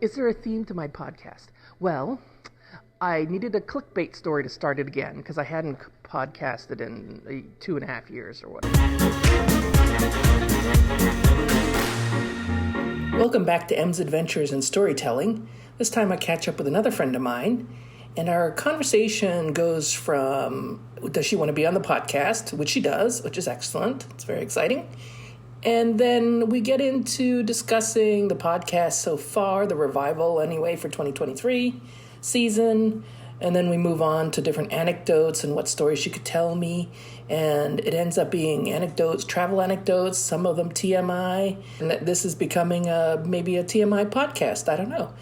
Is there a theme to my podcast? Well, I needed a clickbait story to start it again because I hadn't podcasted in 2.5 years or whatever. Welcome back to M's Adventures in Storytelling. This time I catch up with another friend of mine, and our conversation goes from, does she want to be on the podcast, which she does, which is excellent. It's very exciting. And then we get into discussing the podcast so far, the revival anyway for 2023 season. And then we move on to different anecdotes and what stories she could tell me. And it ends up being anecdotes, travel anecdotes, some of them TMI. And that this is becoming maybe a TMI podcast. I don't know.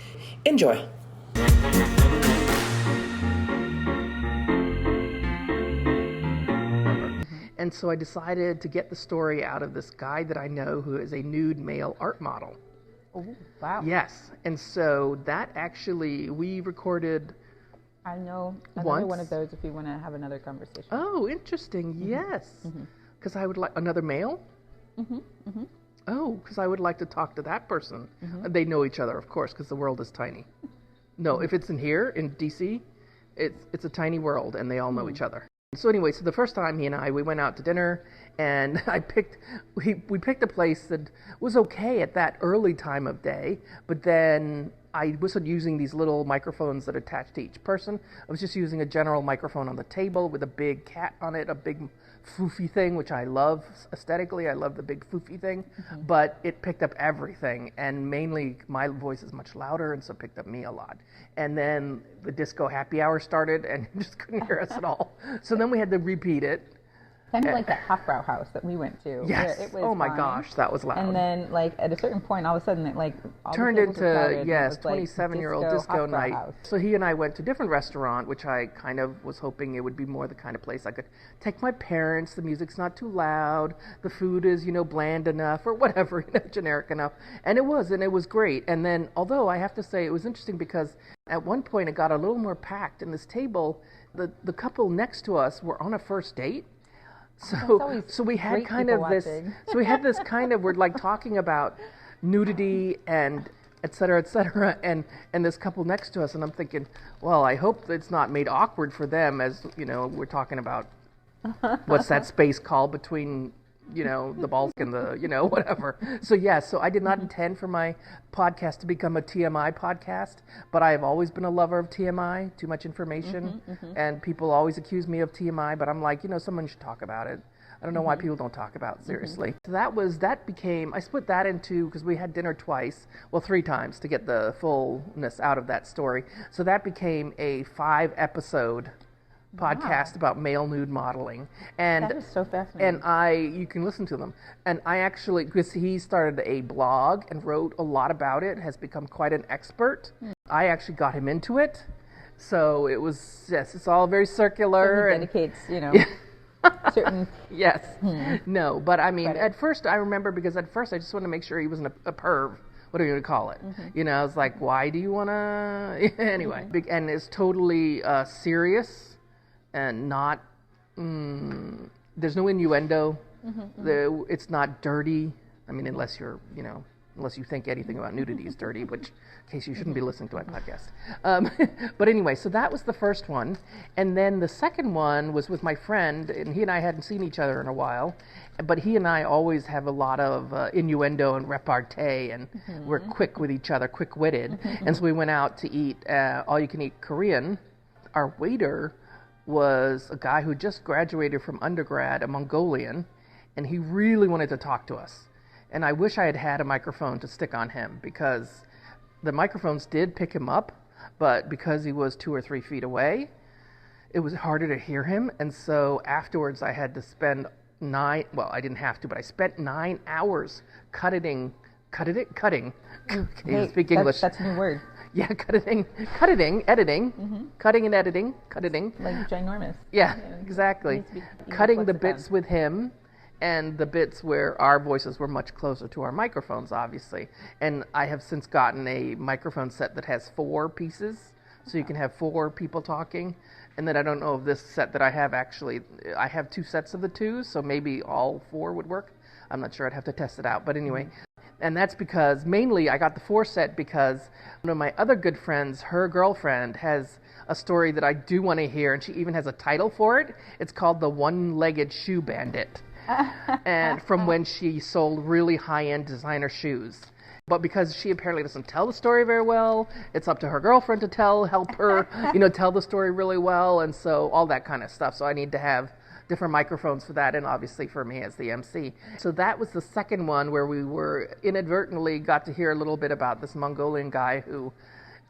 Enjoy. And so I decided to get the story out of this guy that I know who is a nude male art model. Oh, wow. Yes. And so that actually, we recorded I know another one of those if you want to have another conversation. Oh, interesting. Mm-hmm. Yes. Because I would like another male? Oh, because I would like to talk to that person. They know each other, of course, because the world is tiny. No, if it's in here, in D.C., it's a tiny world, and they all know each other. So anyway, so the first time he and I, we went out to dinner, and we picked a place that was okay at that early time of day, but then I wasn't using these little microphones that attach to each person. I was just using a general microphone on the table with a big cat on it, a big foofy thing, which I love aesthetically. I love the big foofy thing, but it picked up everything, and mainly my voice is much louder, and so it picked up me a lot. And then the disco happy hour started, and you just couldn't hear us at all. So then we had to repeat it. Kind of like that Hofbrau house that we went to. Yes. It was oh my fine. Gosh, that was loud. And then, like, at a certain point, all of a sudden, all turned the tables were into, crowded, yes, like 27-year-old disco night. House. So he and I went to a different restaurant, which I kind of was hoping it would be more the kind of place I could take my parents. The music's not too loud. The food is, bland enough or whatever, generic enough. And it was great. And then, although I have to say, it was interesting because at one point it got a little more packed. And this table, the couple next to us were on a first date. So we had kind of this. So we had this kind of. We're like talking about nudity and et cetera, and this couple next to us, and I'm thinking, well, I hope it's not made awkward for them, as we're talking about what's that space called between the bulk and the whatever. So I did not intend for my podcast to become a TMI podcast, but I have always been a lover of TMI, too much information, and people always accuse me of TMI, but I'm like, someone should talk about it. I don't know why people don't talk about it seriously. So I split that into, because we had dinner twice, well, 3 times to get the fullness out of that story. So that became a 5-episode podcast about male nude modeling, and that is so fascinating. And you can listen to them. And I actually, because he started a blog and wrote a lot about it, has become quite an expert. I actually got him into it, so it was it's all very circular. So he dedicates, certain. Yes, no, but I mean, at first I remember because at first I just wanted to make sure he wasn't a perv. What are you going to call it? I was like, why do you want to? Anyway, and it's totally serious. And not, there's no innuendo. It's not dirty. I mean, unless you're, unless you think anything about nudity is dirty, which, in case you shouldn't be listening to my podcast. But anyway, so that was the first one. And then the second one was with my friend, and he and I hadn't seen each other in a while. But he and I always have a lot of innuendo and repartee, and we're quick with each other, quick-witted. And so we went out to eat all-you-can-eat Korean. Our waiter was a guy who just graduated from undergrad, a Mongolian, and he really wanted to talk to us. And I wish I had had a microphone to stick on him, because the microphones did pick him up, but because he was 2 or 3 feet away, it was harder to hear him. And so afterwards I had to spend I didn't have to, but I spent 9 hours cutting. Can you speak English? That's a new word. Yeah, editing, cutting and editing. Like ginormous. Yeah, exactly. Cutting the bits with him and the bits where our voices were much closer to our microphones, obviously. And I have since gotten a microphone set that has 4 pieces, so you can have 4 people talking. And then I don't know if this set that I have I have 2 sets of the 2, so maybe all 4 would work. I'm not sure. I'd have to test it out. But anyway, And that's because mainly I got the 4 set because one of my other good friends, her girlfriend, has a story that I do want to hear, and she even has a title for it. It's called The One-Legged Shoe Bandit. And from when she sold really high-end designer shoes. But because she apparently doesn't tell the story very well, it's up to her girlfriend to help her, tell the story really well, and so all that kind of stuff. So I need to have different microphones for that, and obviously for me as the MC. So that was the second one where we were inadvertently got to hear a little bit about this Mongolian guy who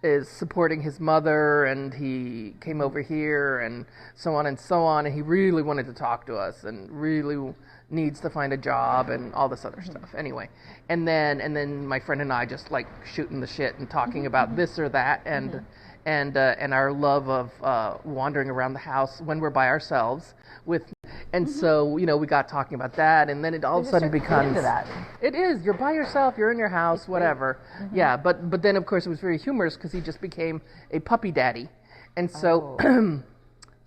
is supporting his mother, and he came over here and so on, and he really wanted to talk to us and really needs to find a job and all this other stuff. Anyway, and then my friend and I just like shooting the shit and talking about this or that, and our love of wandering around the house when we're by ourselves so we got talking about that, and then it all of a sudden becomes that. It is, you're by yourself, you're in your house, whatever. Yeah, but then of course it was very humorous because he just became a puppy daddy, and so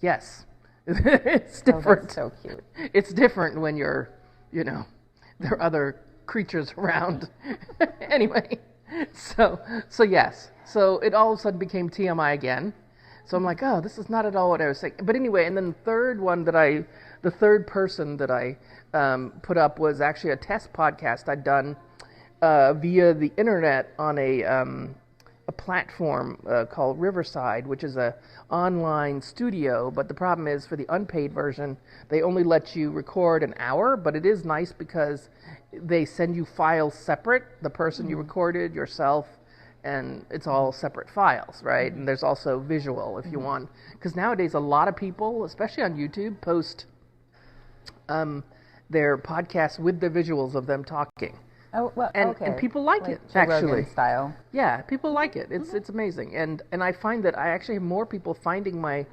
yes. It's different. That's so cute. It's different when you're, there are other creatures around. Anyway, so yes. So it all of a sudden became TMI again. So I'm like, oh, this is not at all what I was saying. But anyway, and then the third person that I put up was actually a test podcast I'd done via the internet on a platform called Riverside, which is a online studio, but the problem is for the unpaid version, they only let you record an hour, but it is nice because they send you files separate, the person you recorded, yourself, and it's all separate files, right? And there's also visual if you want, because nowadays a lot of people, especially on YouTube, post their podcasts with the visuals of them talking. Oh, well, and people like it, actually. Rogan style. Yeah, people like it. It's amazing. And I find that I actually have more people finding my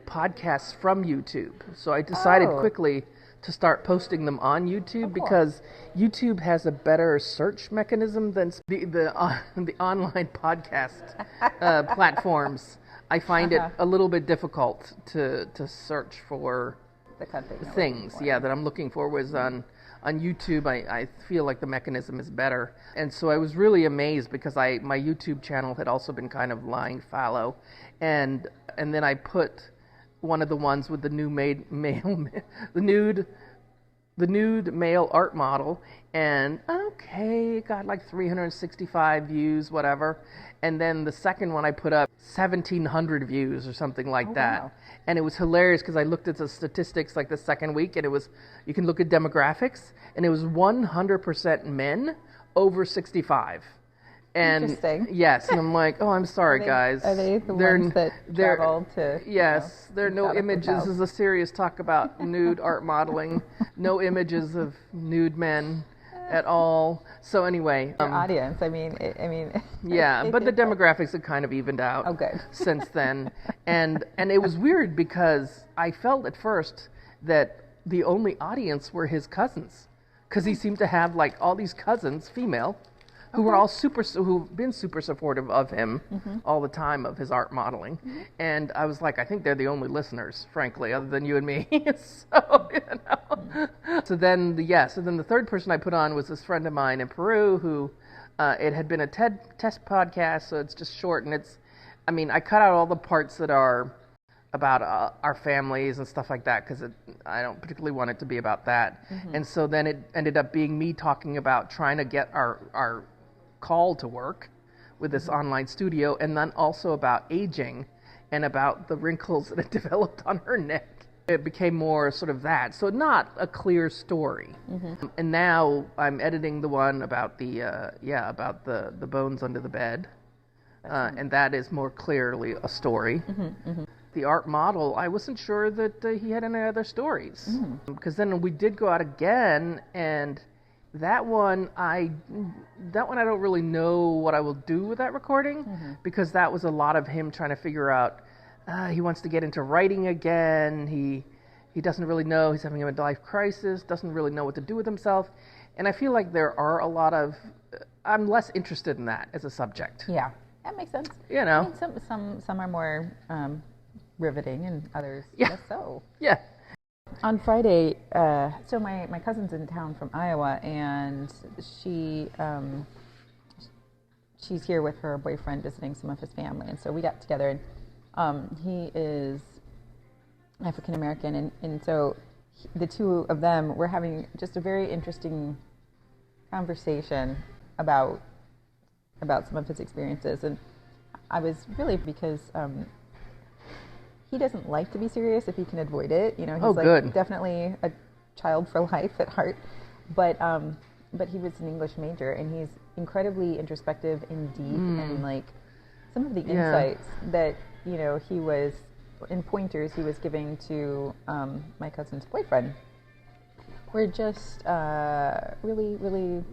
podcasts from YouTube. So I decided quickly to start posting them on YouTube because YouTube has a better search mechanism than the online podcast platforms. I find it a little bit difficult to search for the content things that I'm looking for. Was on YouTube, I feel like the mechanism is better. And so I was really amazed because my YouTube channel had also been kind of lying fallow. And then I put one of the ones with the nude male art model, and it got like 365 views, whatever. And then the second one I put up 1,700 views or something like that. Wow. And it was hilarious because I looked at the statistics like the second week, and you can look at demographics, and it was 100% men over 65 And interesting. Yes, and I'm like, oh, I'm sorry, guys. Are they the ones that traveled to? Yes, there are no images. This is a serious talk about nude art modeling. No images of nude men at all. So anyway, your audience. I mean. Yeah, but the demographics have kind of evened out. Since then, and it was weird because I felt at first that the only audience were his cousins, because he seemed to have like all these cousins, female, who were all who've been super supportive of him all the time, of his art modeling. And I was like, I think they're the only listeners, frankly, other than you and me. So then the third person I put on was this friend of mine in Peru who, it had been a test podcast, so it's just short, and I cut out all the parts that are about our families and stuff like that, because I don't particularly want it to be about that. And so then it ended up being me talking about trying to get our call to work with this online studio, and then also about aging and about the wrinkles that had developed on her neck. It became more sort of that, so not a clear story. And now I'm editing the one about the bones under the bed, and that is more clearly a story. The art model, I wasn't sure that he had any other stories, because then we did go out again, and that one I don't really know what I will do with that recording, because that was a lot of him trying to figure out, he wants to get into writing again, he doesn't really know, he's having a midlife crisis, doesn't really know what to do with himself, and I feel like there are a lot of, I'm less interested in that as a subject. Yeah, that makes sense. Some are more riveting, and others less so. Yeah. On Friday, so my cousin's in town from Iowa, and she's here with her boyfriend visiting some of his family, and so we got together, and he is African American, and so the two of them were having just a very interesting conversation about some of his experiences, and I was really because he doesn't like to be serious if he can avoid it. He's good. Definitely a child for life at heart, but he was an English major, and he's incredibly introspective and deep, and like some of the insights that he was in pointers he was giving to my cousin's boyfriend were just really, really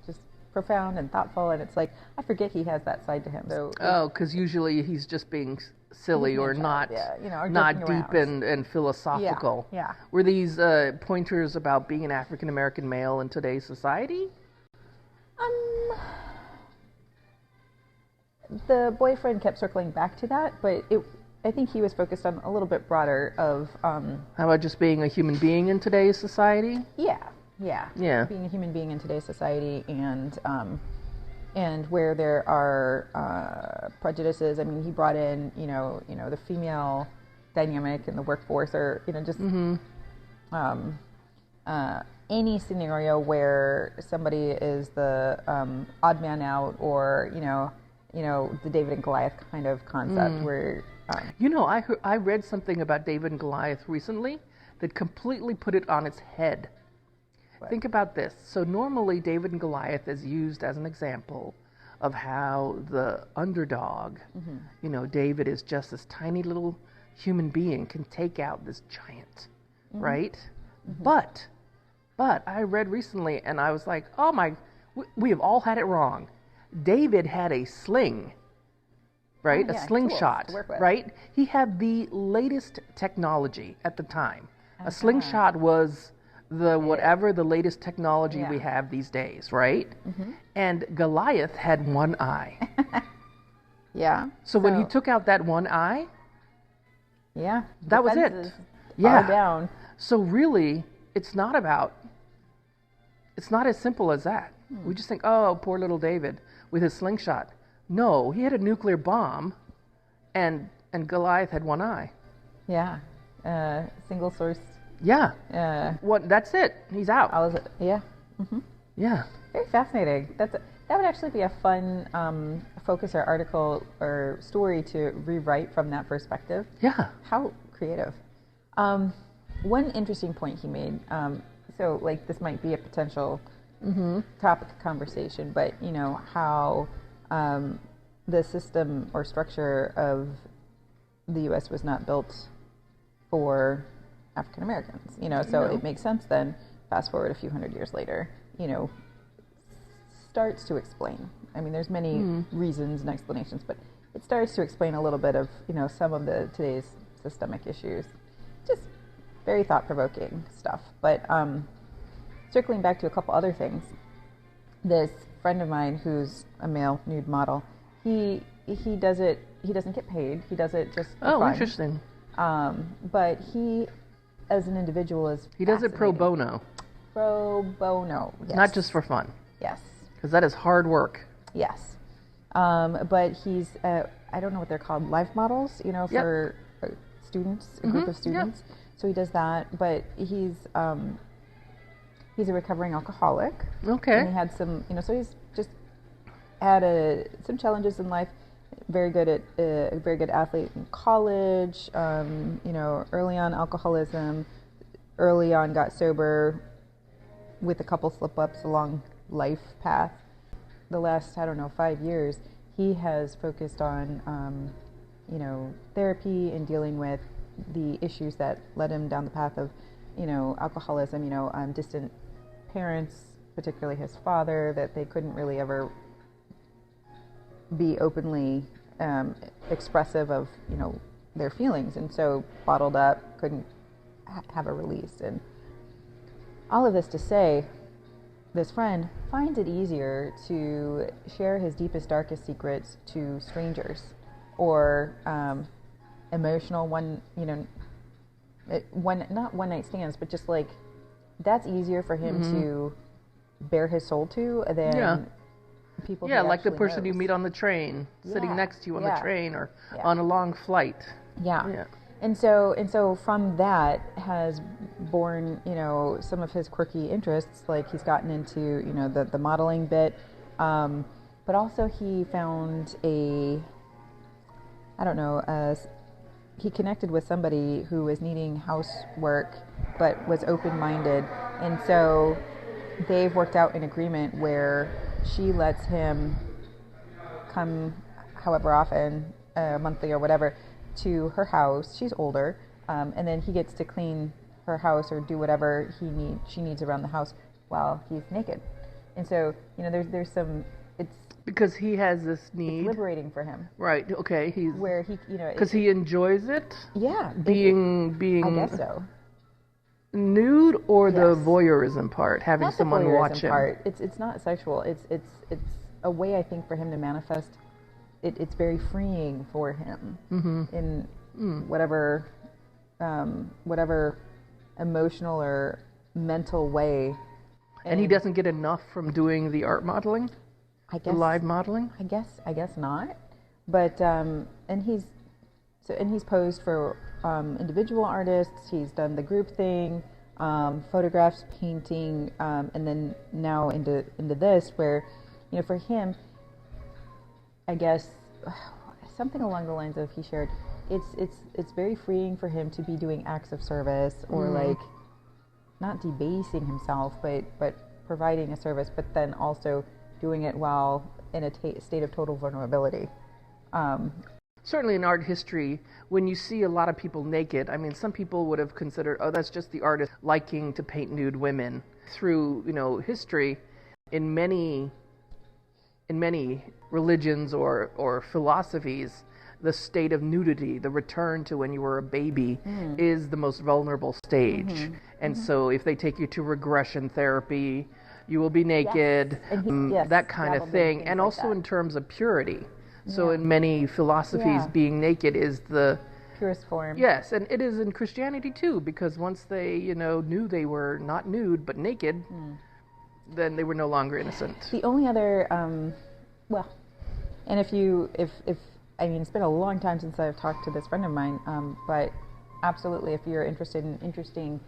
just profound and thoughtful, and it's like I forget he has that side to him. So because usually he's just being silly or not, or not deep and philosophical. Yeah. Were these pointers about being an African American male in today's society? The boyfriend kept circling back to that, but I think he was focused on a little bit broader of. How about just being a human being in today's society? Yeah. Being a human being in today's society, and where there are prejudices. I mean, he brought in, the female dynamic in the workforce, or just any scenario where somebody is the odd man out, or the David and Goliath kind of concept, where. I read something about David and Goliath recently that completely put it on its head. What? Think about this. So normally David and Goliath is used as an example of how the underdog, David is just this tiny little human being, can take out this giant, right? But I read recently and I was like, oh my, we have all had it wrong. David had a sling, right? A slingshot, right? He had the latest technology at the time. A slingshot was the latest technology we have these days, right? And Goliath had one eye. So when he took out that one eye, that was it. Down. So really, it's not as simple as that. We just think, oh, poor little David with his slingshot. No, he had a nuclear bomb, and Goliath had one eye. Single source. That's it. He's out. Very fascinating. That would actually be a fun focus or article or story to rewrite from that perspective. How creative. One interesting point he made. So like this might be a potential topic of conversation, but how the system or structure of the U.S. was not built for African Americans, so it makes sense then, fast forward a few hundred years later, starts to explain. I mean, there's many reasons and explanations, but it starts to explain a little bit of, some of today's systemic issues. Just very thought-provoking stuff. But circling back to a couple other things, this friend of mine who's a male nude model, he doesn't get paid. He does it just for fun. Interesting. But he, as an individual, he does it pro bono. Pro bono, yes. Not just for fun. Yes. Because that is hard work. Yes. But he's, I don't know what they're called, life models, for students, a group of students. So he does that, but he's a recovering alcoholic. Okay. And he had some, so he's just had some challenges in life. Very good athlete in college. Early on alcoholism. Early on got sober with a couple slip-ups along life path. The last 5 years, he has focused on therapy and dealing with the issues that led him down the path of alcoholism. Distant parents, particularly his father, that they couldn't really ever be openly expressive of their feelings, and so bottled up, couldn't have a release. And all of this to say, this friend finds it easier to share his deepest, darkest secrets to strangers, or emotional not one night stands, but just like that's easier for him to bare his soul to than people. Yeah, he like the actually person knows. you meet on the train, sitting next to you on the train or on a long flight. Yeah. And so from that has born, some of his quirky interests. Like he's gotten into, the modeling bit, but also he found he connected with somebody who was needing housework, but was open-minded, and so they've worked out an agreement where she lets him come, however often, monthly or whatever, to her house. She's older, and then he gets to clean her house or do whatever she needs around the house while he's naked. And so, there's some. It's because he has this need. It's liberating for him. Right. Okay. He's where he, because he enjoys it. Yeah. Being. I guess so. Nude or the voyeurism part, having not someone the voyeurism watch him. Part. It's not sexual. It's a way, I think, for him to manifest. It's very freeing for him in whatever emotional or mental way. And he doesn't get enough from doing the art modeling. I guess the live modeling. I guess not. But and he's posed for individual artists. He's done the group thing, photographs, painting, and then now into this where, for him, I guess something along the lines of he shared, it's very freeing for him to be doing acts of service or like not debasing himself, but providing a service, but then also doing it while in a state of total vulnerability. Certainly in art history, when you see a lot of people naked, I mean, some people would have considered, oh, that's just the artist liking to paint nude women. Through, history, in many religions or philosophies, the state of nudity, the return to when you were a baby, is the most vulnerable stage. And so if they take you to regression therapy, you will be naked, that kind of thing. And also in terms of purity. So in many philosophies, being naked is the purest form. Yes, and it is in Christianity too, because once they, knew they were not nude but naked, then they were no longer innocent. The only other, and it's been a long time since I've talked to this friend of mine, but absolutely, if you're interested in interesting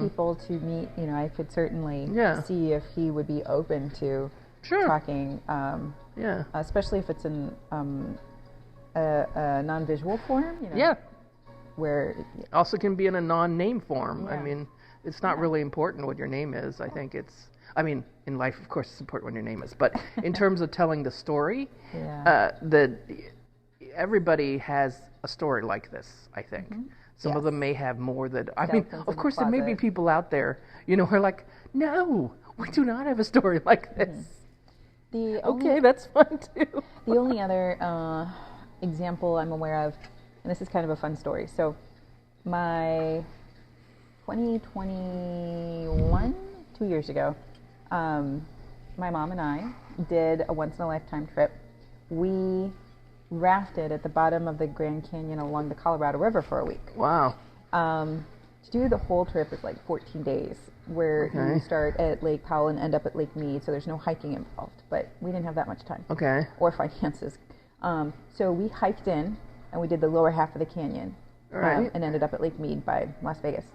people to meet, I could certainly see if he would be open to talking. Especially if it's in a non-visual form. Where also can be in a non-name form. I mean, it's not really important what your name is. I think in life, of course, it's important what your name is. But in terms of telling the story, everybody has a story like this, I think. Some of them may have more than... of course, there may be people out there, who are like, no, we do not have a story like this. That's fun, too. The only other example I'm aware of, and this is kind of a fun story. So my 2021, 2 years ago, my mom and I did a once-in-a-lifetime trip. We rafted at the bottom of the Grand Canyon along the Colorado River for a week. Wow. To do the whole trip is like 14 days, where you start at Lake Powell and end up at Lake Mead, so there's no hiking involved. But we didn't have that much time. Or finances. So we hiked in, and we did the lower half of the canyon, and ended up at Lake Mead by Las Vegas.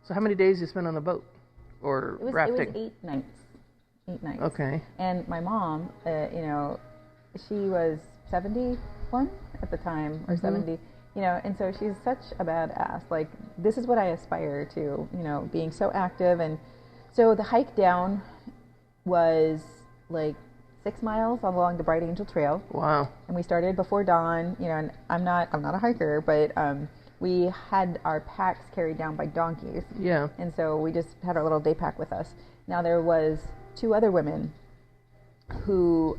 So how many days you spent on the boat? Or rafting? It was 8 nights. 8 nights. Okay. And my mom, she was 71 at the time, or 70, and so she's such a badass. Like, this is what I aspire to, being so active. And so the hike down was like 6 miles along the Bright Angel Trail. Wow. And we started before dawn, and I'm not a hiker, but we had our packs carried down by donkeys. Yeah. And so we just had our little day pack with us. Now there was 2 other women who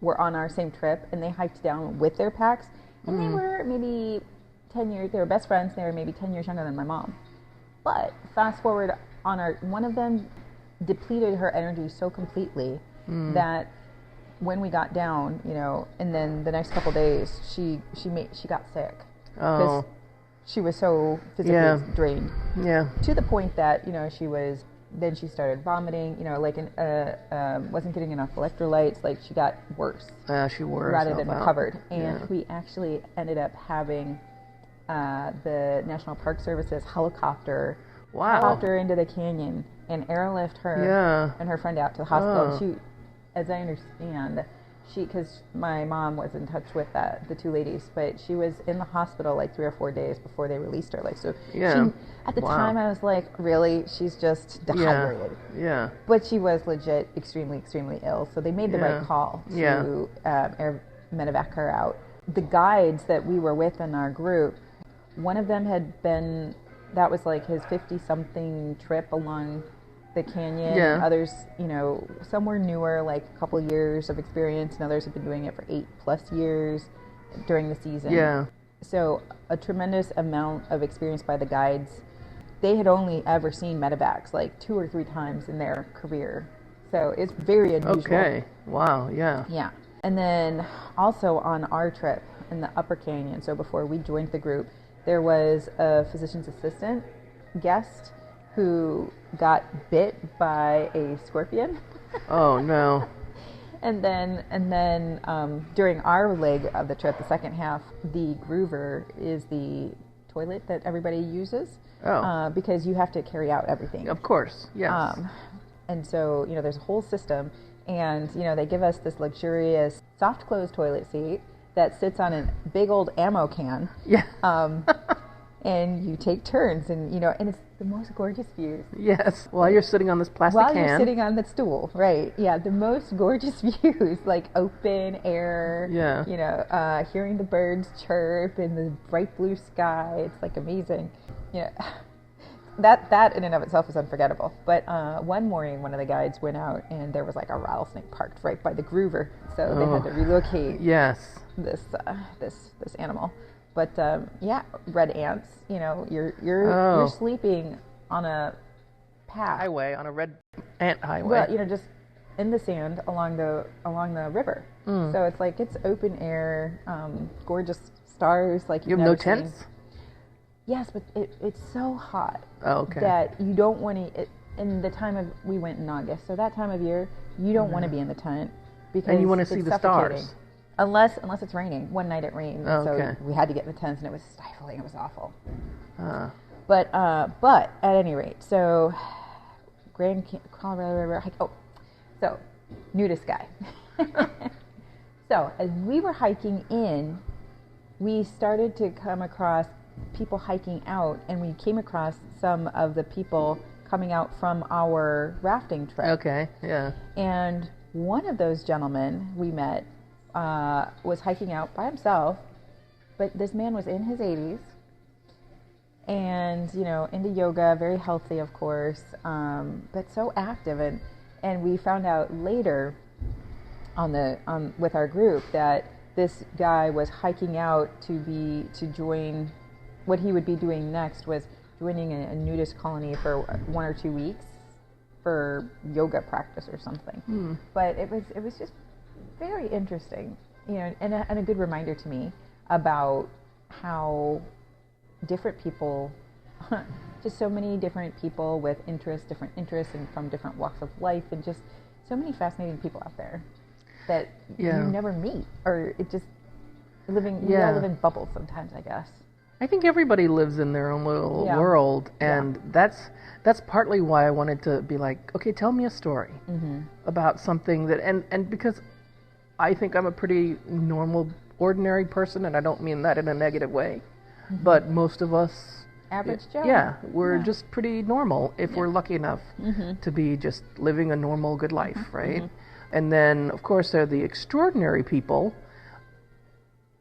were on our same trip, and they hiked down with their packs, and they were maybe 10 years, they were best friends, they were maybe 10 years younger than my mom. But fast forward, one of them depleted her energy so completely that when we got down, and then the next couple days, she got sick. Oh. she was so physically drained. Yeah. To the point that, then she started vomiting, like, wasn't getting enough electrolytes, like, she got worse. She worse. Rather than recovered. And Yeah. we actually ended up having the National Park Service's helicopter into the canyon and airlift her and her friend out to the hospital. She, as I understand, because my mom was in touch with the two ladies, but she was in the hospital like 3 or 4 days before they released her. Like, so she, at the time I was like, really? She's just dehydrated. Yeah. But she was legit extremely, extremely ill. So they made the right call to medevac her out. The guides that we were with in our group, one of them that was like his 50-something trip along the canyon. Yeah. Others, some were newer, like a couple years of experience, and others have been doing it for 8+ years during the season. Yeah. So a tremendous amount of experience by the guides. They had only ever seen medevacs like 2 or 3 times in their career. So it's very unusual. Okay. Wow. Yeah. Yeah. And then also on our trip in the Upper Canyon, so before we joined the group, there was a physician's assistant guest who got bit by a scorpion. Oh no. And then during our leg of the trip, the second half, the groover is the toilet that everybody uses. Because you have to carry out everything. Of course, yes. And so, there's a whole system, and, they give us this luxurious soft close toilet seat that sits on a big old ammo can. Yeah. And you take turns, and, and it's the most gorgeous views. Yes, while you're sitting on this plastic can. While you're sitting on the stool, right. Yeah, the most gorgeous views, like open air, hearing the birds chirp in the bright blue sky. It's, like, amazing. That in and of itself is unforgettable. But one morning, one of the guides went out, and there was, like, a rattlesnake parked right by the groover. So they had to relocate this animal. But red ants. You're sleeping on a path highway, on a red ant highway. Well, just in the sand along the river. So it's like it's open air, gorgeous stars. Like you have no tents. Yes, but it's so hot that you don't want to. In the time we went in August, so that time of year, you don't want to be in the tent because you want to see the stars. Unless it's raining. One night it rained, so we had to get in the tents, and it was stifling. It was awful. But at any rate, so Colorado River hike. So nudist guy. So as we were hiking in, we started to come across people hiking out, and we came across some of the people coming out from our rafting trip. Okay, yeah. And one of those gentlemen we met was hiking out by himself, but this man was in his 80s and, into yoga, very healthy, of course, but so active. And we found out later with our group that this guy was hiking out to join. What he would be doing next was joining a nudist colony for 1 or 2 weeks for yoga practice or something. But it was just very interesting, and a good reminder to me about how different people, just so many different people with different interests and from different walks of life, and just so many fascinating people out there that you never meet, or we all live in bubbles sometimes, I guess. I think everybody lives in their own little world, and that's partly why I wanted to be like, okay, tell me a story about something that, and because I think I'm a pretty normal, ordinary person, and I don't mean that in a negative way, but most of us, average Joe, we're just pretty normal if we're lucky enough to be just living a normal, good life, right? And then, of course, there are the extraordinary people,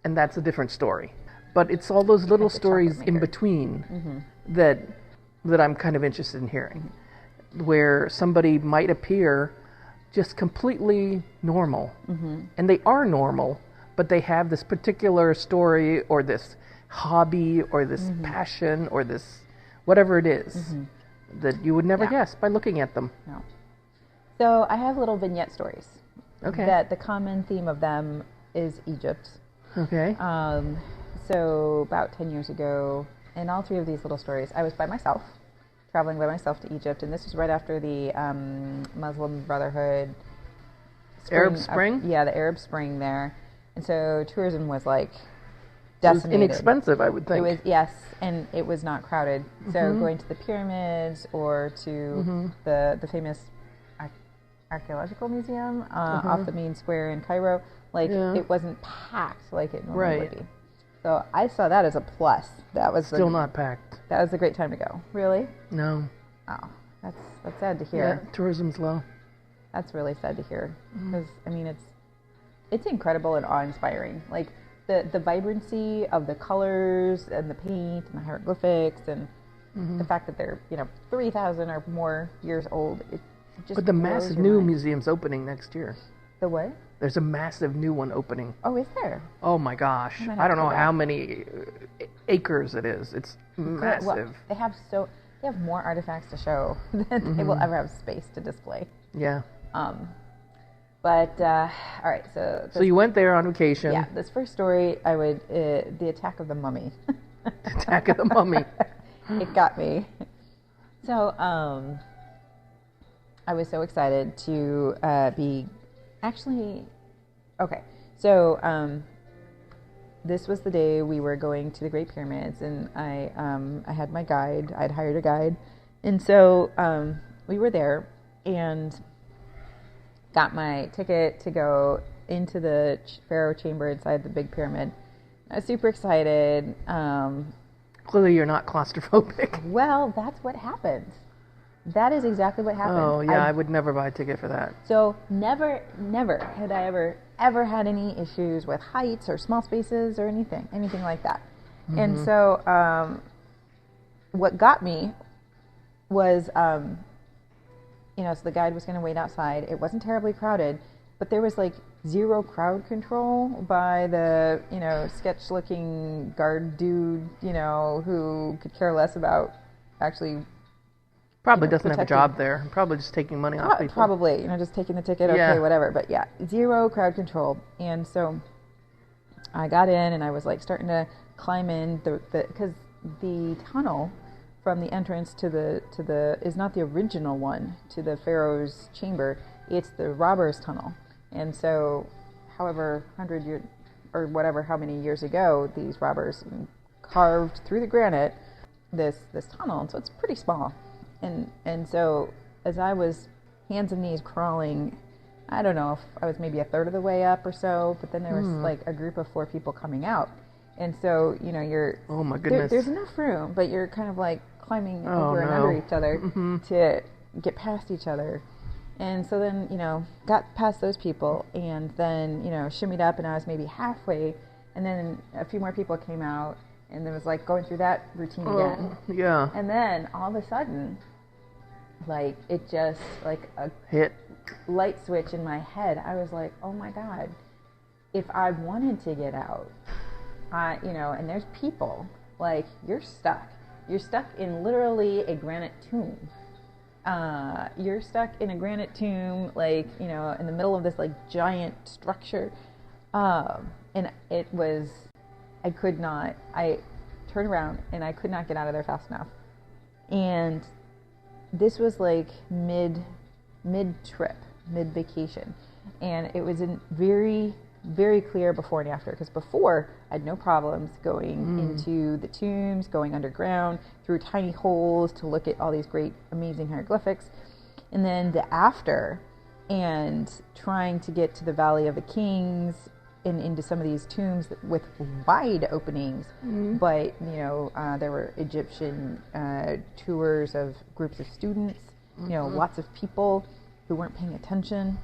and that's a different story. But it's all those little stories in between that I'm kind of interested in hearing, where somebody might appear just completely normal, and they are normal, but they have this particular story or this hobby or this passion or this whatever it is that you would never guess by looking at them. No. So I have little vignette stories. Okay. That the common theme of them is Egypt. Okay. So about 10 years ago, in all three of these little stories, I was by myself, traveling by myself to Egypt, and this was right after the Muslim Brotherhood Arab Spring? The Arab Spring there. And so tourism was like It was decimated. inexpensive, I would think. It was, yes, and it was not crowded. So going to the pyramids or to the famous archaeological museum off the main square in Cairo, it wasn't packed like it normally would be. So I saw that as a plus. That was still not packed. That was a great time to go. Really? No. Oh, that's sad to hear. Yeah, tourism's low. That's really sad to hear because I mean it's incredible and awe-inspiring. Like the vibrancy of the colors and the paint and the hieroglyphics and the fact that they're 3,000 or more years old. It just but the massive new museum's opening next year. The what? There's a massive new one opening. Oh, is there? Oh my gosh! I don't know how many acres it is. It's massive. Well, they have more artifacts to show than they will ever have space to display. Yeah. But all right, so you went there on vacation. Yeah. This first story, the attack of the mummy. Attack of the Mummy. It got me. So I was so excited to be actually okay. So this was the day we were going to the Great Pyramids, and I had my guide. I'd hired a guide, and so we were there and got my ticket to go into the Pharaoh chamber inside the big pyramid. I was super excited. Clearly, you're not claustrophobic. Well, that's what happened. That is exactly what happened. Oh, yeah, I would never buy a ticket for that. So never had I ever had any issues with heights or small spaces or anything like that. And so what got me was, so the guide was going to wait outside. It wasn't terribly crowded, but there was like zero crowd control by the, sketch-looking guard dude, who could care less about actually probably doesn't have a job there. Probably just taking money off people. Probably, just taking the ticket, okay, whatever. But yeah, zero crowd control. And so I got in and I was like starting to climb in because the tunnel from the entrance to the is not the original one to the Pharaoh's chamber. It's the robbers' tunnel. And so, however, 100 years or whatever, how many years ago, these robbers carved through the granite this tunnel. And so it's pretty small. And so as I was hands and knees crawling, I don't know if I was maybe a third of the way up or so, but then there was like a group of 4 people coming out. And so, you're... Oh, my goodness. There's enough room, but you're kind of like climbing over and under each other to get past each other. And so then, got past those people and then, shimmied up and I was maybe halfway. And then a few more people came out and there was like going through that routine again. Yeah. And then all of a sudden, like it just like a hit light switch in my head. I was like, oh my God, if I wanted to get out, and there's people, like you're stuck. You're stuck in literally a granite tomb. You're stuck in a granite tomb, like, in the middle of this like giant structure. And it was, I turned around and I could not get out of there fast enough. And this was like mid-trip, mid-vacation. And it was very, very clear before and after. Because before, I had no problems going into the tombs, going underground, through tiny holes to look at all these great, amazing hieroglyphics. And then the after, and trying to get to the Valley of the Kings and into some of these tombs with wide openings. But, there were Egyptian tours of groups of students, lots of people who weren't paying attention.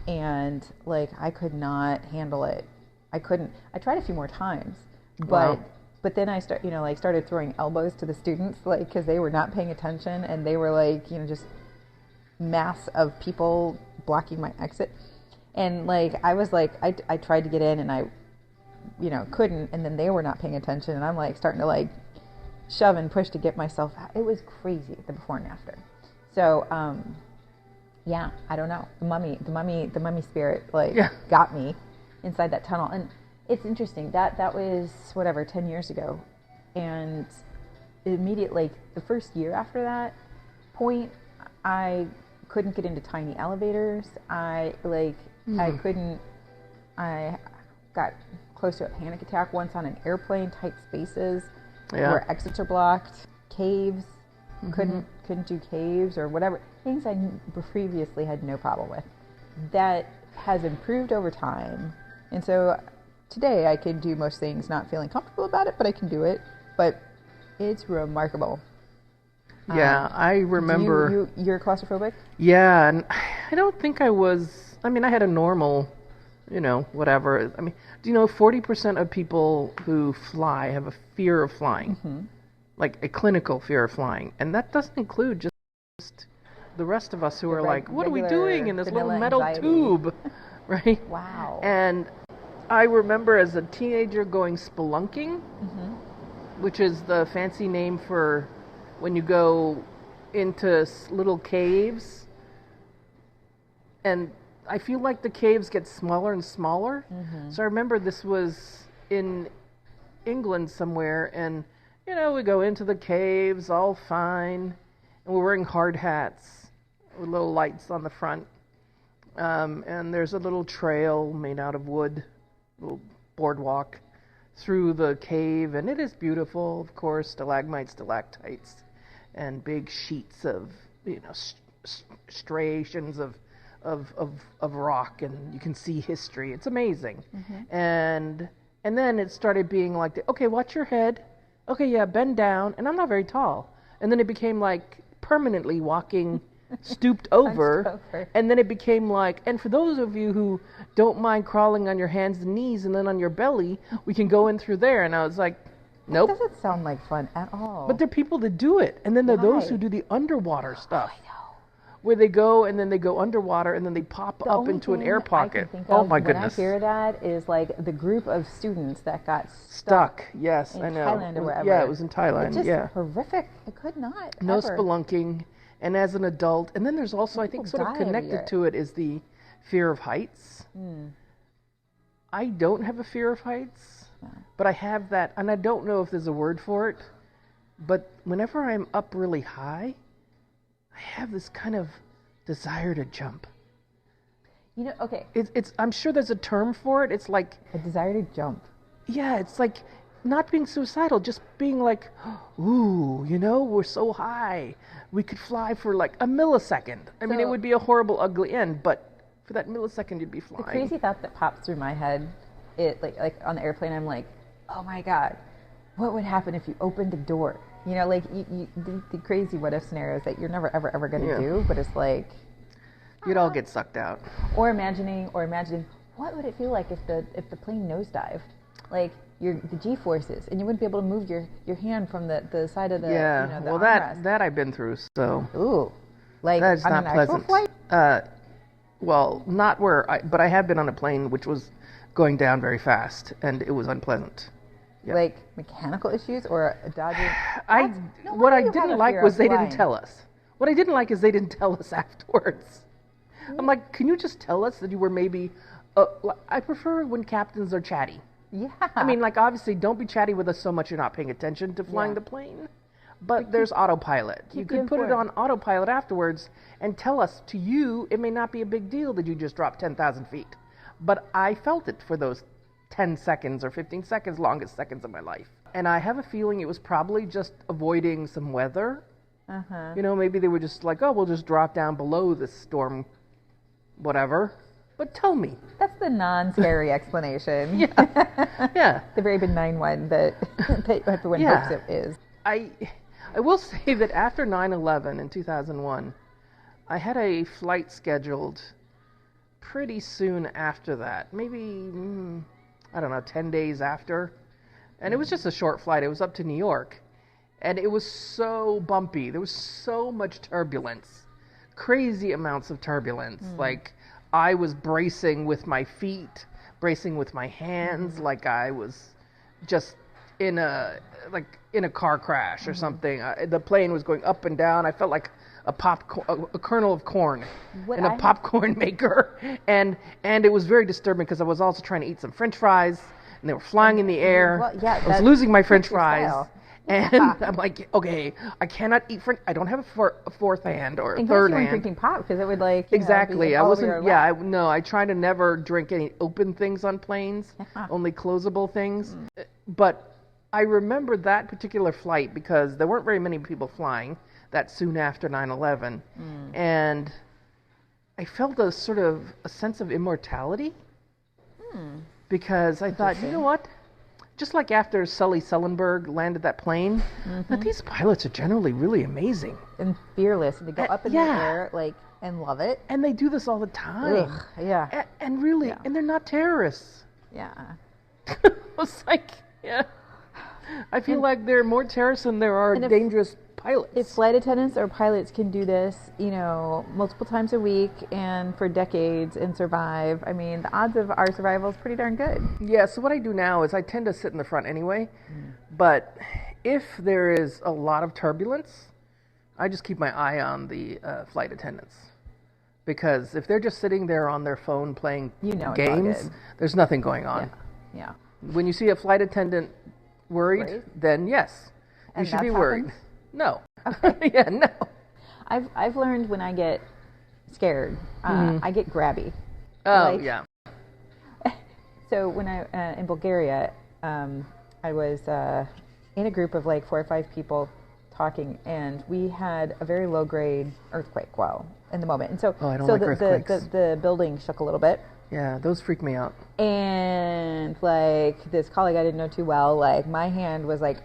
And, like, I could not handle it. I couldn't. I tried a few more times. But then I started throwing elbows to the students, like, because they were not paying attention. And they were, like, just mass of people blocking my exit. And, like, I was, like, I tried to get in and I, couldn't. And then they were not paying attention. And I'm, like, starting to, like, shove and push to get myself out. It was crazy, the before and after. So, yeah, I don't know. The mummy spirit, got me inside that tunnel. And it's interesting. That was, 10 years ago. And like the first year after that point, I couldn't get into tiny elevators. I got close to a panic attack once on an airplane, tight spaces where exits are blocked, caves, couldn't do caves or whatever, things I previously had no problem with. That has improved over time. And so today I can do most things not feeling comfortable about it, but I can do it. But it's remarkable. Yeah, I remember. You're claustrophobic? Yeah, and I don't think I was. I mean, I had a normal, whatever. I mean, do you know 40% of people who fly have a fear of flying? Like a clinical fear of flying. And that doesn't include just the rest of us who are like, what are we doing in this little metal tube? Right? Wow. And I remember as a teenager going spelunking, which is the fancy name for when you go into little caves. And I feel like the caves get smaller and smaller. So I remember this was in England somewhere, and we go into the caves all fine, and we're wearing hard hats with little lights on the front. And there's a little trail made out of wood, little boardwalk through the cave, and it is beautiful, of course, stalagmites, stalactites, and big sheets of, striations of rock, and you can see history. It's amazing. And then it started being like, okay, watch your head. Okay, yeah, bend down. And I'm not very tall. And then it became like permanently walking stooped over. And then it became like, and for those of you who don't mind crawling on your hands and knees and then on your belly, we can go in through there. And I was like, nope. That doesn't sound like fun at all. But there are people that do it. And then there are those who do the underwater stuff. Where they go and then they go underwater and then they pop up into an air pocket. Oh my goodness! When I hear that is like the group of students that got stuck. Yes, in I know. Thailand or wherever. Yeah, it was in Thailand. It's just horrific. I could not. No ever. spelunking, and as an adult, and then there's also I think sort of connected to it is the fear of heights. I don't have a fear of heights, but I have that, and I don't know if there's a word for it. But whenever I'm up really high, I have this kind of desire to jump. Okay. It's I'm sure there's a term for it. It's like a desire to jump. Yeah, it's like not being suicidal, just being like, ooh, we're so high. We could fly for like a millisecond. I mean, it would be a horrible, ugly end, but for that millisecond, you'd be flying. The crazy thought that pops through my head, like on the airplane, I'm like, oh my God, what would happen if you opened the door? The crazy what if scenarios that you're never ever going to do, but it's like you'd all get sucked out. Or imagining what would it feel like if the plane nosedived, like the G-forces, and you wouldn't be able to move your hand from the side of the the armrest. that I've been through. So that's not pleasant. Flight? Well, not but I have been on a plane which was going down very fast, and it was unpleasant. Yeah. Like mechanical issues or dodging? What I didn't like was they didn't tell us. What I didn't like is they didn't tell us afterwards. I'm like, can you just tell us that you were maybe... I prefer when captains are chatty. Yeah. I mean, like, obviously, don't be chatty with us so much you're not paying attention to flying the plane. But there's autopilot. You could put it on autopilot afterwards and tell us, to you, it may not be a big deal that you just dropped 10,000 feet. But I felt it for those 10 seconds or 15 seconds, longest seconds of my life. And I have a feeling it was probably just avoiding some weather. Maybe they were just like, oh, we'll just drop down below this storm, whatever. But tell me. That's the non-scary explanation. Yeah. The very benign one that everyone hopes it is. I will say that after 9/11 in 2001, I had a flight scheduled pretty soon after that. Maybe... I don't know, 10 days after. And it was just a short flight. It was up to New York. And it was so bumpy. There was so much turbulence. Crazy amounts of turbulence. Like, I was bracing with my feet, bracing with my hands, like I was just in a car crash or something. The plane was going up and down. I felt like a kernel of corn in a popcorn maker, and it was very disturbing because I was also trying to eat some French fries, and they were flying in the air. I was losing my French fries, And I'm like, okay, I cannot eat I don't have a fourth hand or a In case third you weren't hand. drinking pop, because it would Exactly. I all over your wasn't. Yeah. lap. No. I try to never drink any open things on planes. Only closable things. But I remember that particular flight because there weren't very many people flying that soon after 9/11, and I felt a sort of a sense of immortality because I thought, you know what? Just like after Sully Sullenberg landed that plane, that these pilots are generally really amazing And fearless, and they go up in the air and love it. and they do this all the time. Ugh, yeah. And really, and they're not terrorists. Yeah. It's like, yeah. I feel like there are more terrorists than there are dangerous pilots. If flight attendants or pilots can do this, multiple times a week and for decades and survive, I mean, the odds of our survival is pretty darn good. Yeah, so what I do now is I tend to sit in the front anyway, but if there is a lot of turbulence, I just keep my eye on the flight attendants. Because if they're just sitting there on their phone playing games, there's nothing going on. Yeah. When you see a flight attendant worried, then yes, you should be worried. Happens? No. Okay. Yeah, no. I've learned when I get scared, I get grabby. Oh, yeah. So when I in Bulgaria, I was in a group of 4 or 5 people talking, and we had a very low grade earthquake. Well, in the moment, and so I don't like earthquakes. The building shook a little bit. Yeah, those freak me out. And this colleague I didn't know too well, my hand was like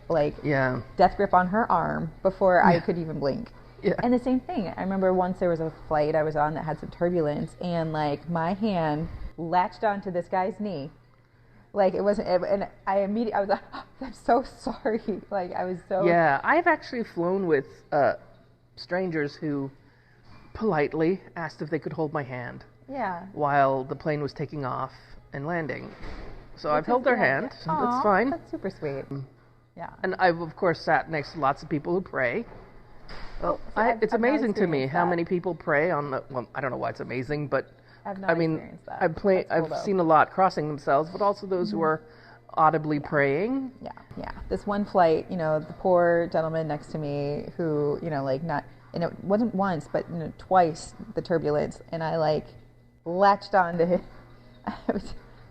death grip on her arm before I could even blink. Yeah. And the same thing. I remember once there was a flight I was on that had some turbulence, and my hand latched onto this guy's knee. It wasn't, and I was like, oh, I'm so sorry. I was so. Yeah, I've actually flown with strangers who politely asked if they could hold my hand. Yeah. While the plane was taking off and landing. So I've held their hand. Aww, that's fine. That's super sweet. Yeah. And I've, of course, sat next to lots of people who pray. Well, it's amazing to me how many people pray on the... Well, I don't know why it's amazing, but... I've experienced that. I've seen a lot crossing themselves, but also those who are audibly praying. Yeah. This one flight, the poor gentleman next to me who, not... And it wasn't once, but, twice the turbulence. And I, latched on to him.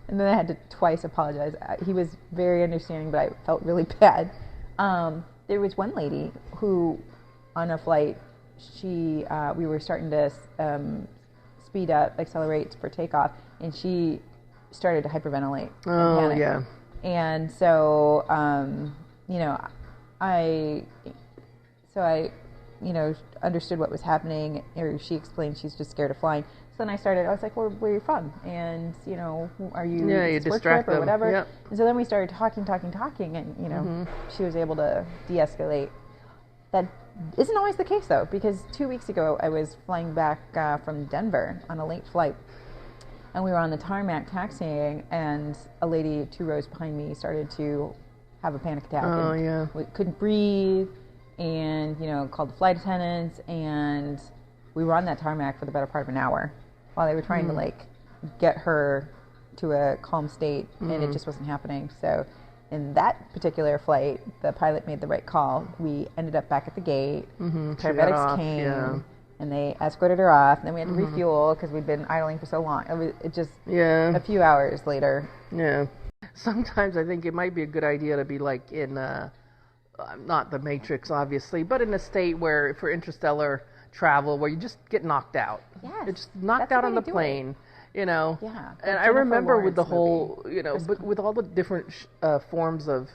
And then I had to twice apologize. He was very understanding, but I felt really bad. There was one lady who, on a flight, we were starting to speed up, accelerate for takeoff, and she started to hyperventilate. Oh, and panic. Yeah. And so, I understood what was happening, or she explained she's just scared of flying. So then I was like, well, where are you from? And, are you you distract them. Or whatever? Yep. And so then we started talking, and, she was able to de-escalate. That isn't always the case, though, because 2 weeks ago I was flying back from Denver on a late flight, and we were on the tarmac taxiing, and a lady 2 rows behind me started to have a panic attack. Oh, yeah. We couldn't breathe, and, called the flight attendants, and we were on that tarmac for the better part of an hour while they were trying to get her to a calm state, and it just wasn't happening. So in that particular flight, the pilot made the right call. We ended up back at the gate. Paramedics came, and they escorted her off. And then we had to refuel because we'd been idling for so long. It just a few hours later. Yeah. Sometimes I think it might be a good idea to be in not the Matrix, obviously, but in a state where for interstellar travel where you just get knocked out. Yes. You're just knocked out on the plane. Yeah. And I remember with the whole, but with all the different forms of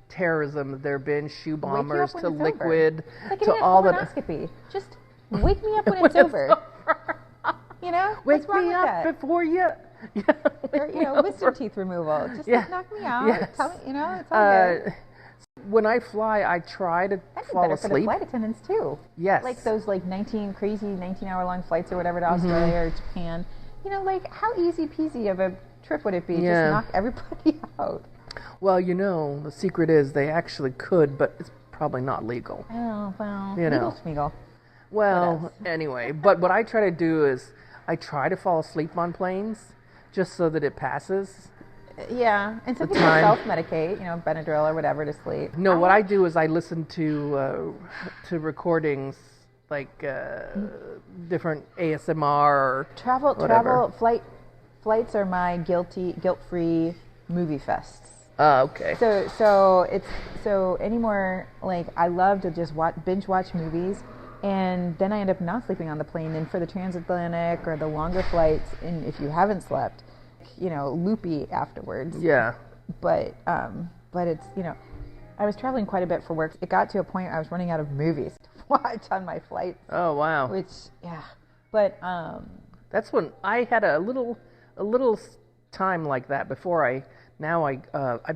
terrorism there have been, shoe bombers to liquid to all the... Just wake me up when it's over. Wake me up before you... Or, wisdom teeth removal. Just knock me out. Yes. Tell me, it's all good. When I fly, I try to fall asleep. For the flight attendants too. Yes. Those 19-hour-long flights or whatever to Australia or Japan. How easy peasy of a trip would it be? Just knock everybody out. Well, the secret is they actually could, but it's probably not legal. Oh, well, legal schmeagle. Well, anyway, but what I try to do is I try to fall asleep on planes just so that it passes. Yeah, and some people time. self-medicate, Benadryl or whatever to sleep. No, what I do is I listen to recordings like different ASMR or whatever. Flights are my guilt-free movie fests. Okay. So anymore, like, I love to just binge watch movies, and then I end up not sleeping on the plane. And for the transatlantic or the longer flights, and if you haven't slept, loopy afterwards. Yeah. But it's, I was traveling quite a bit for work. It got to a point I was running out of movies to watch on my flights. Oh wow. Which, yeah. But that's when I had a little time like that before I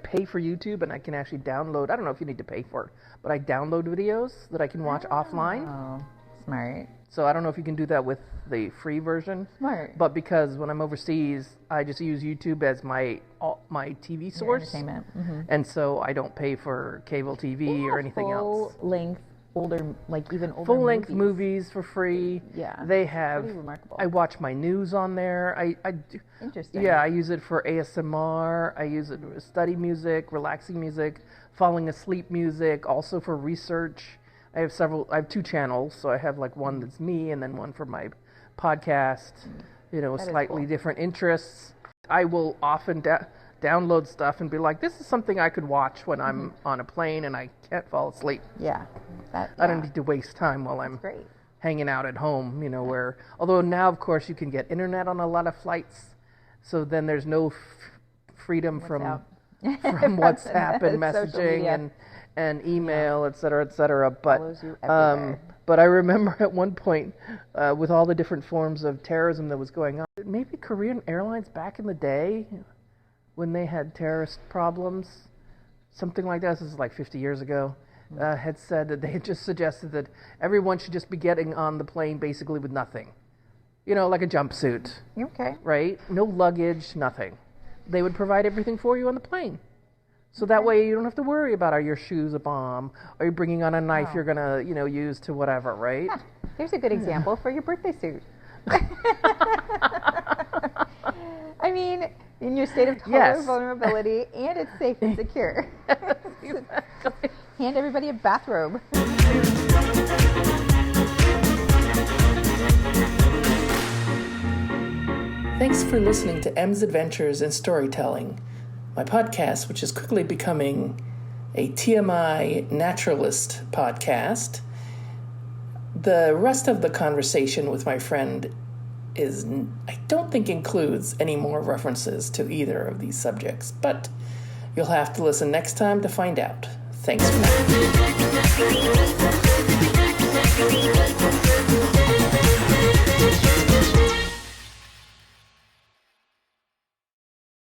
pay for YouTube, and I can actually download. I don't know if you need to pay for it, but I download videos that I can watch offline. Oh, smart. So I don't know if you can do that with the free version. Smart. But because when I'm overseas, I just use YouTube as my TV source. Entertainment. Mm-hmm. And so I don't pay for cable TV or anything else. Full-length, older full-length movies for free. Yeah. They have. Pretty remarkable. I watch my news on there. I do. Interesting. Yeah, I use it for ASMR. I use it for study music, relaxing music, falling asleep music, also for research. I have 2 channels, so I have like one that's me and then one for my podcast, slightly cool. different interests. I will often download stuff and be like, this is something I could watch when I'm on a plane and I can't fall asleep. Yeah. I don't need to waste time while I'm hanging out at home, although now, of course, you can get internet on a lot of flights, so then there's no freedom from WhatsApp and messaging and email, et cetera, but I remember at one point, with all the different forms of terrorism that was going on, maybe Korean Airlines back in the day, when they had terrorist problems, something like that, this is like 50 years ago, had said that they had just suggested that everyone should just be getting on the plane basically with nothing. Like a jumpsuit. Okay. Right? No luggage, nothing. They would provide everything for you on the plane. So that way you don't have to worry about, are your shoes a bomb? Are you bringing on a knife you're going to, use to whatever, right? Here's a good example for your birthday suit. I mean, in your state of total vulnerability, and it's safe and secure. Exactly. Hand everybody a bathrobe. Thanks for listening to M's Adventures in Storytelling, my podcast, which is quickly becoming a TMI naturalist podcast. The rest of the conversation with my friend I don't think includes any more references to either of these subjects, but you'll have to listen next time to find out. Thanks for now.